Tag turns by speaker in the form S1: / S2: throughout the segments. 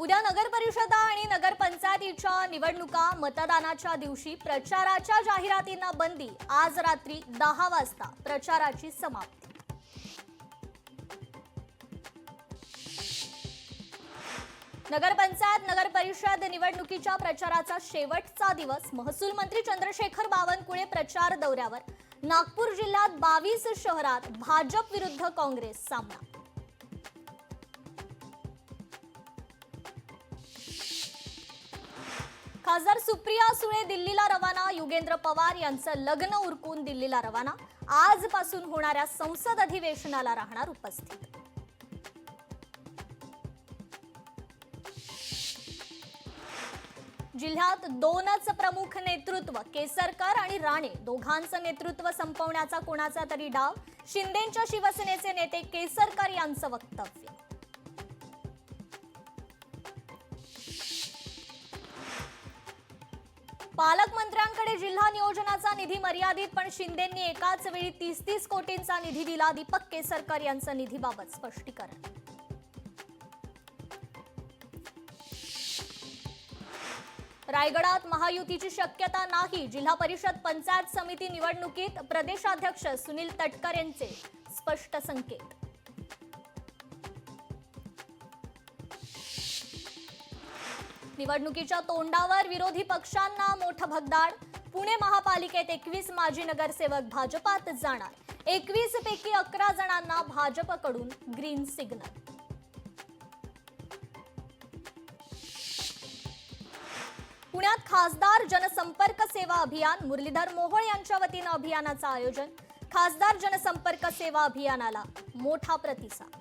S1: उद्या नगर परिषदा आणि नगरपंचायतीच्या निवडणुका मतदानाच्या दिवशी प्रचाराच्या जाहिरातींना बंदी. आज रात्री 10 वाजता प्रचाराची समाप्ती. नगरपंचायत नगरपरिषद निवडणुकीच्या प्रचाराचा शेवटचा दिवस. महसूल मंत्री चंद्रशेखर बावनकुळे प्रचार दौऱ्यावर. नागपूर जिल्ह्यात 22 शहरात भाजप विरुद्ध काँग्रेस सामना. खासदार सुप्रिया सुळे दिल्लीला रवाना. योगेंद्र पवार यांचं लग्न उरकून दिल्लीला रवाना. आजपासून होणाऱ्या संसद अधिवेशनाला राहणार उपस्थित. जिल्ह्यात दोनच प्रमुख नेतृत्व, केसरकर आणि राणे दोघांचं नेतृत्व संपवण्याचा कोणाचा तरी डाव. शिंदेच्या शिवसेनेचे नेते केसरकर यांचं वक्तव्य. पालकमंत्र्यांकडे जिल्हा नियोजनाचा निधी मर्यादित, पण शिंदेंनी एकाच वेळी 30 कोटींचा निधी दिला. दीपक केसरकर यांचं निधीबाबत स्पष्टीकरण. रायगडात महायुतीची शक्यता नाही. जिल्हा परिषद पंचायत समिती निवडणुकीत प्रदेशाध्यक्ष सुनील तटकर यांचे स्पष्ट संकेत. निवडणुकीच्या तोंडावर विरोधी पक्षांना मोठं भगदाड. पुणे महापालिकेत 21 माजी नगरसेवक भाजपात जाणार. 21 पैकी 11 जणांना भाजपकडून ग्रीन सिग्नल. पुण्यात खासदार जनसंपर्क सेवा अभियान. मुरलीधर मोहोळ यांच्या वतीनं अभियानाचं आयोजन. खासदार जनसंपर्क सेवा अभियानाला मोठा प्रतिसाद.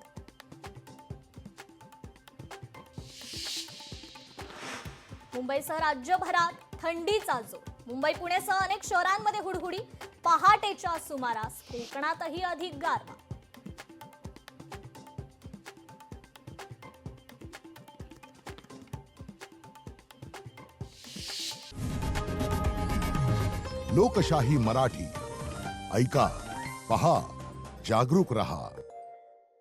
S1: मुंबईसह राज्यभरात थंडीचा जोर. मुंबई पुणेसह अनेक शहरांमध्ये हुडहुडी. पहाटेच्या सुमारास कोकणातही अधिक गारवा.
S2: लोकशाही मराठी ऐका, पहा, जागरूक रहा.